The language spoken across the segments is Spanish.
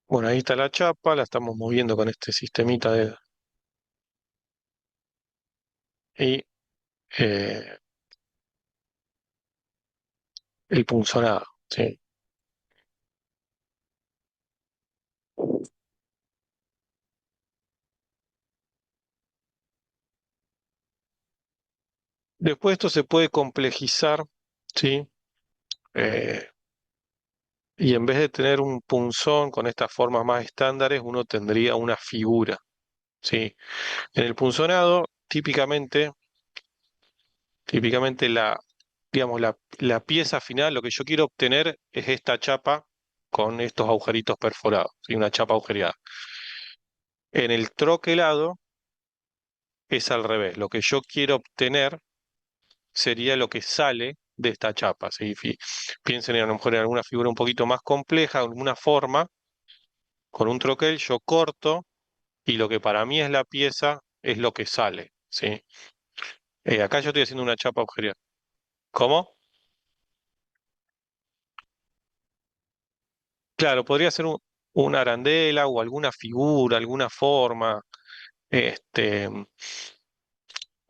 Bueno, ahí está la chapa, la estamos moviendo con este sistemita y eh, el punzonado, ¿sí? Después esto se puede complejizar, ¿sí? Eh, y en vez de tener un punzón con estas formas más estándares, uno tendría una figura, ¿sí? En el punzonado, típicamente digamos, la pieza final, lo que yo quiero obtener es esta chapa con estos agujeritos perforados, ¿sí? Una chapa agujereada. En el troquelado es al revés. Lo que yo quiero obtener sería lo que sale de esta chapa, ¿sí? Piensen a lo mejor en alguna figura un poquito más compleja, alguna forma, con un troquel yo corto y lo que para mí es la pieza es lo que sale, ¿sí? Acá yo estoy haciendo una chapa agujereada. ¿Cómo? Claro, podría ser una arandela o alguna figura, alguna forma, este,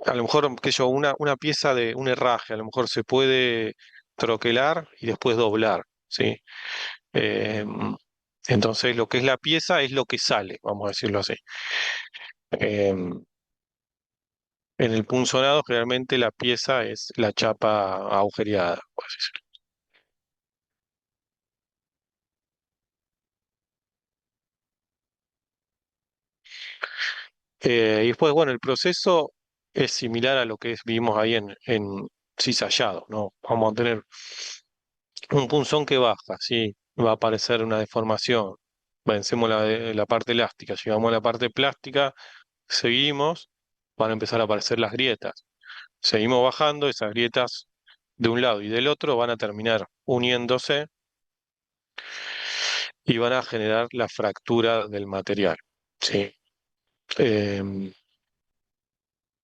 a lo mejor, qué sé yo, una pieza de un herraje, a lo mejor se puede troquelar y después doblar, ¿sí? Eh, entonces, lo que es la pieza es lo que sale, vamos a decirlo así. Eh, en el punzonado, generalmente la pieza es la chapa agujereada, por así decirlo. Y después, bueno, el proceso es similar a lo que vimos ahí en cizallado, ¿no? Vamos a tener un punzón que baja, ¿sí? Va a aparecer una deformación. Vencemos la parte elástica, llegamos a la parte plástica, seguimos, van a empezar a aparecer las grietas. Seguimos bajando, esas grietas de un lado y del otro van a terminar uniéndose y van a generar la fractura del material. Sí. Em,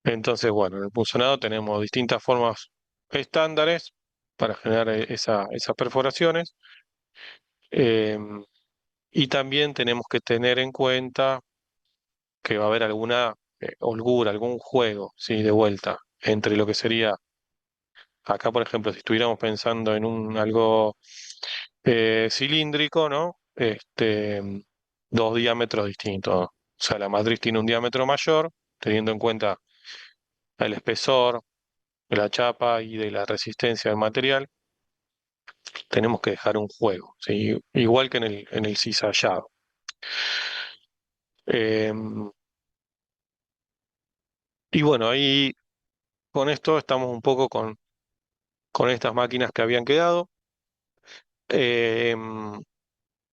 entonces, bueno, en el punzonado tenemos distintas formas estándares para generar esas perforaciones. Em, y también tenemos que tener en cuenta que va a haber alguna holgura, algún juego, sí, de vuelta, entre lo que sería, acá por ejemplo, si estuviéramos pensando en un algo cilíndrico, ¿no? Dos diámetros distintos. O sea, la matriz tiene un diámetro mayor, teniendo en cuenta el espesor de la chapa y de la resistencia del material, tenemos que dejar un juego, ¿sí? Igual que en el cizallado. Eh, y bueno, ahí con esto estamos un poco con estas máquinas que habían quedado. eh,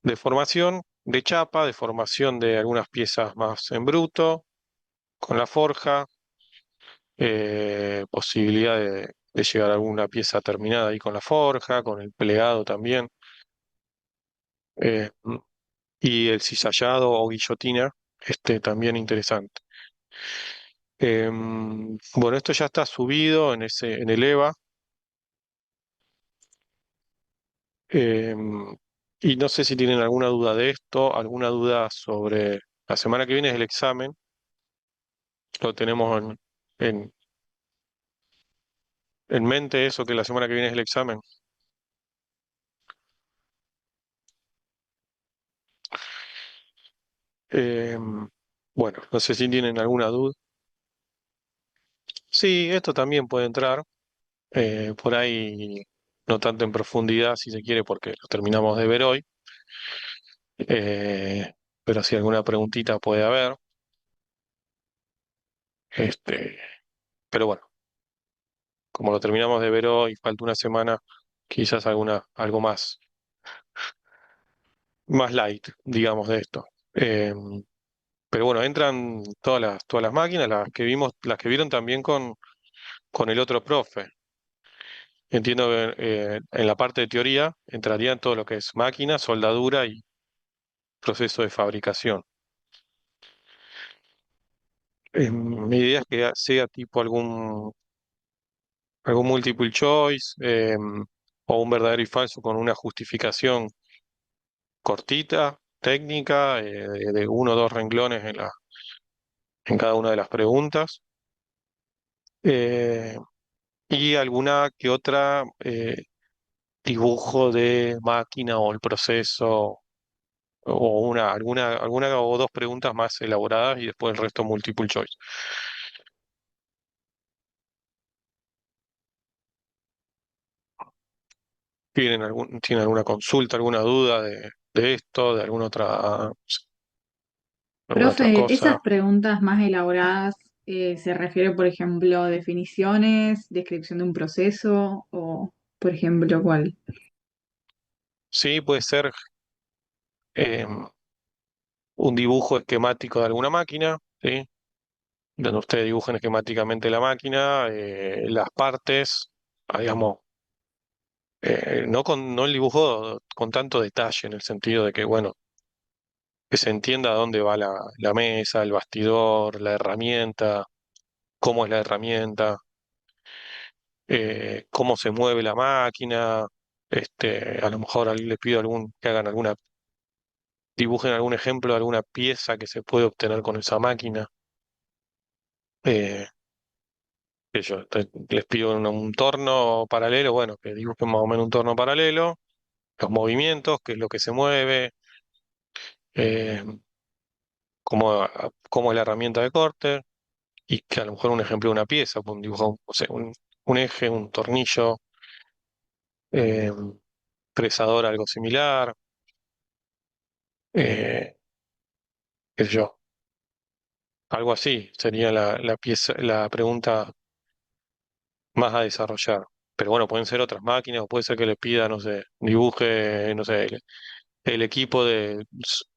de formación de chapa, de formación de algunas piezas más en bruto, con la forja, posibilidad de llegar a alguna pieza terminada ahí con la forja, con el plegado también, eh, y el cizallado o guillotina, también interesante. Bueno, esto ya está subido en el EVA, y no sé si tienen alguna duda de esto, alguna duda sobre la semana que viene es el examen, lo tenemos en, en mente eso, que la semana que viene es el examen. Bueno, no sé si tienen alguna duda. Sí, esto también puede entrar, por ahí no tanto en profundidad si se quiere, porque lo terminamos de ver hoy, eh, pero si alguna preguntita puede haber, este, pero bueno, como lo terminamos de ver hoy, falta una semana, quizás algo más light, digamos, de esto. Eh, pero bueno, entran todas las máquinas, las que vimos, las que vieron también con el otro profe. Entiendo que en la parte de teoría entrarían todo lo que es máquina, soldadura y proceso de fabricación. Mi idea es que sea tipo algún multiple choice, o un verdadero y falso con una justificación cortita, técnica, de uno o dos renglones en cada una de las preguntas, eh, y alguna que otra dibujo de máquina o el proceso, o alguna o dos preguntas más elaboradas y después el resto multiple choice. ¿Tienen alguna consulta, alguna duda de esto, de alguna otra Profe, esas cosa? preguntas más elaboradas se refiere, por ejemplo, definiciones, descripción de un proceso o, por ejemplo, ¿cuál? Sí, puede ser eh, un dibujo esquemático de alguna máquina, ¿sí? Donde ustedes dibujen esquemáticamente la máquina, las partes, digamos, no el dibujo con tanto detalle, en el sentido de que, bueno, que se entienda dónde va la mesa, el bastidor, la herramienta, cómo es la herramienta, cómo se mueve la máquina. A lo mejor les pido que hagan dibujen algún ejemplo de alguna pieza que se puede obtener con esa máquina. Eh, les pido un torno paralelo, bueno, que dibujen más o menos un torno paralelo, los movimientos, qué es lo que se mueve, eh, cómo es la herramienta de corte, y que a lo mejor un ejemplo de una pieza, un dibujo, o sea, un eje, un tornillo, eh, fresador, algo similar, eh, qué sé yo, algo así sería la pieza, la pregunta más a desarrollar. Pero bueno, pueden ser otras máquinas, o puede ser que le pida, no sé, dibuje, no sé, el equipo de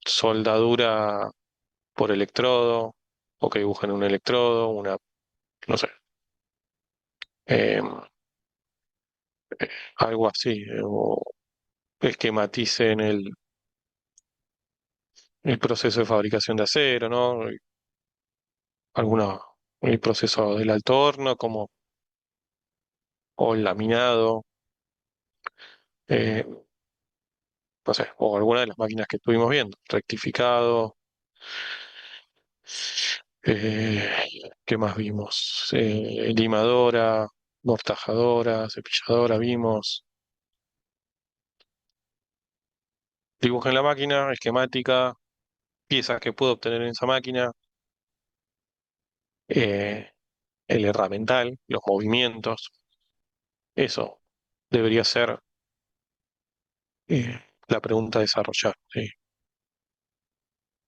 soldadura por electrodo, o que dibujen un electrodo, no sé, eh, algo así, o esquematicen el proceso de fabricación de acero, ¿no? Alguna, el proceso del alto horno, o el laminado, eh, no sé, o alguna de las máquinas que estuvimos viendo, rectificado, eh, ¿qué más vimos? Limadora, mortajadora, cepilladora, vimos. Dibujo en la máquina, esquemática, piezas que puedo obtener en esa máquina, eh, el herramental, los movimientos, eso debería ser la pregunta a desarrollar. Sí.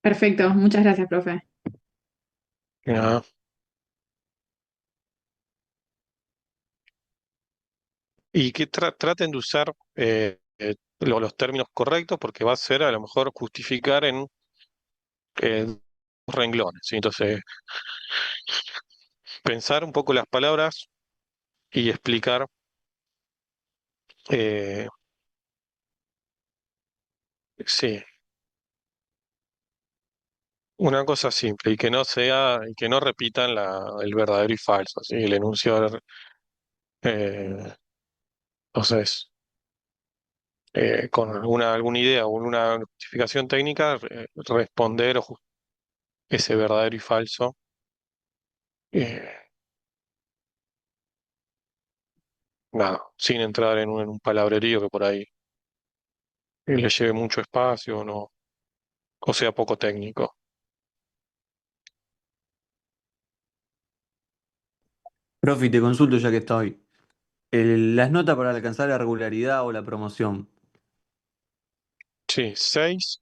Perfecto, muchas gracias, profe. Nada. Y que traten de usar los términos correctos, porque va a ser a lo mejor justificar en dos renglones, ¿sí? Entonces, pensar un poco las palabras y explicar, eh, sí, una cosa simple y que no y que no repitan el verdadero y falso, ¿sí? El enunciado, eh, entonces, con alguna idea o alguna justificación técnica, responder ese verdadero y falso, eh, nada, sin entrar en un palabrerío que por ahí le lleve mucho espacio, no, o sea poco técnico. Profi, te consulto ya que estoy. Las notas para alcanzar la regularidad o la promoción. Sí, 6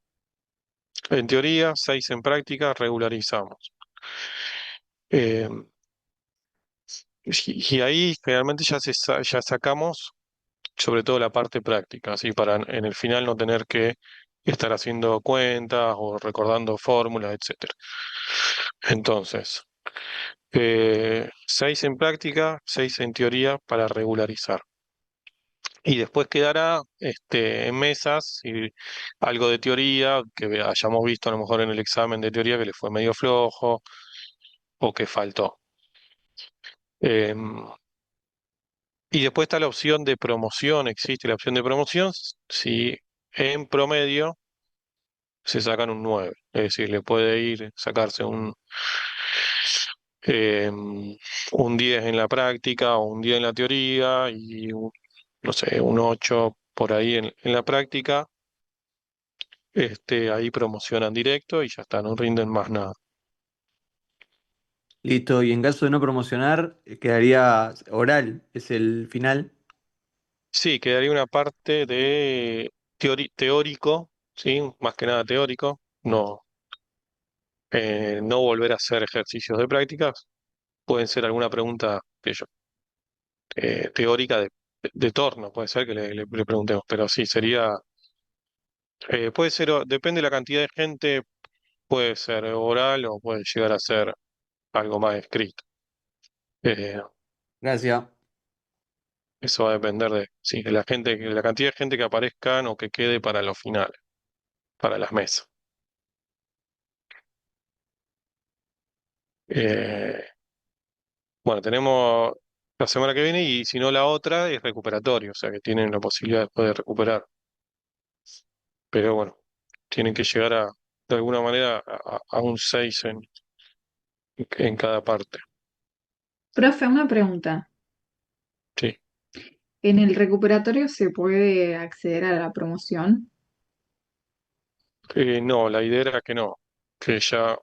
en teoría, 6 en práctica, regularizamos. Eh, y ahí generalmente ya sacamos sobre todo la parte práctica, así para en el final no tener que estar haciendo cuentas o recordando fórmulas, etcétera. Entonces, 6 en práctica, 6 en teoría para regularizar. Y después quedará en mesas y algo de teoría que hayamos visto a lo mejor en el examen de teoría que le fue medio flojo o que faltó. Em, y después está la opción de promoción, existe la opción de promoción si en promedio se sacan un 9. Es decir, le puede ir sacarse un 10 en la práctica o un 10 en la teoría y no sé, un 8 por ahí en la práctica. Ahí promocionan directo y ya está, no rinden más nada. Listo, y en caso de no promocionar, quedaría oral, es el final. Sí, quedaría una parte de teórico, ¿sí? Más que nada teórico, no volver a hacer ejercicios de prácticas. Pueden ser alguna pregunta teórica de torno, puede ser que le preguntemos, pero sí, puede ser, depende de la cantidad de gente, puede ser oral o puede llegar a ser algo más escrito. Eh, Gracias. Eso va a depender sí, de la gente, de la cantidad de gente que aparezcan o que quede para los finales, para las mesas. Eh, bueno, tenemos la semana que viene y si no la otra es recuperatorio, o sea que tienen la posibilidad después de recuperar. Pero bueno, tienen que llegar de alguna manera a un 6 en cada parte. Profe, una pregunta. Sí. ¿En el recuperatorio se puede acceder a la promoción? No, la idea era que no, que ya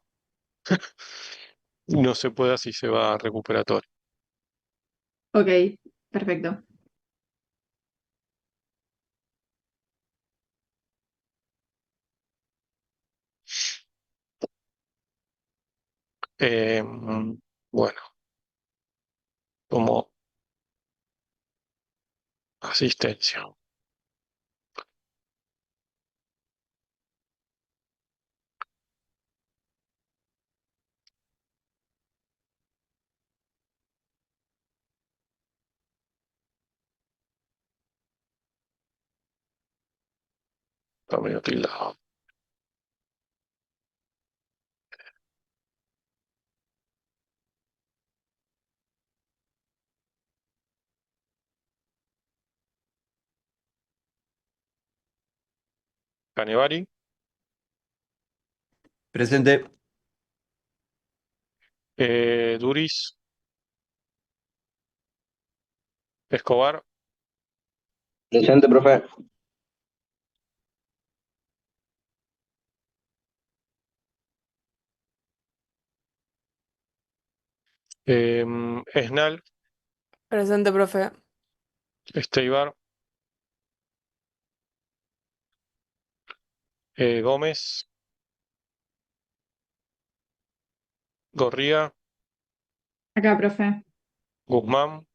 no se pueda si se va a recuperatorio. Ok, perfecto. Bueno, como asistencia. Está medio tildado. Canevari, Presente. Duris, Escobar, Presente, profe. Esnal, Presente, profe. Esteibar, Gómez, Gorría, Acá, profe. Guzmán,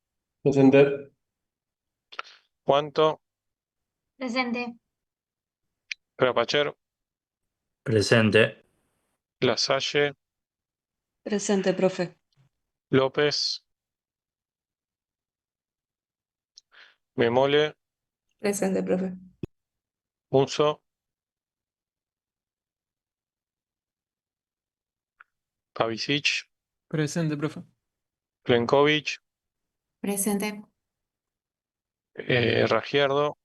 Presente. Juanto, Presente. Crapacher, Presente. Lasalle, Presente, profe. López, Memole, Presente, profe. Unzo, Pavicic, Presente, profe. Plenkovic, Presente. Ragierdo,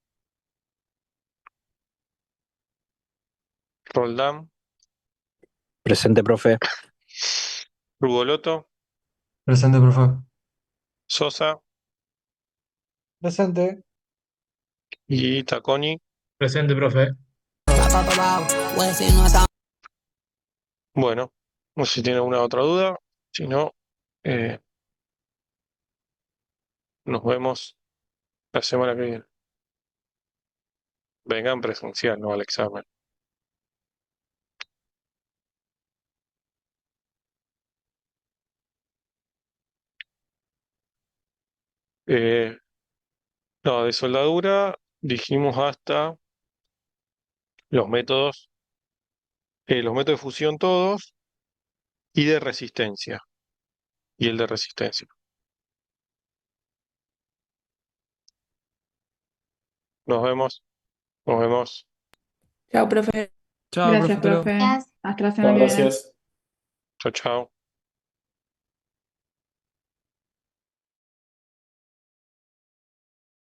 Roldán, Presente, profe. Rugoloto, Presente, profe. Sosa Presente. y Taconi. Presente, profe. Bueno, no sé si tiene alguna otra duda. Si no, eh, nos vemos la semana que viene. Vengan presencial, no al examen. Eh, no, de soldadura dijimos hasta los métodos de fusión todos y de resistencia. Y el de resistencia. Nos vemos, nos vemos. Chao, profe. Chao, Gracias, profe. Hasta luego. profe. Gracias. Hasta la semana que viene. Chao, chao.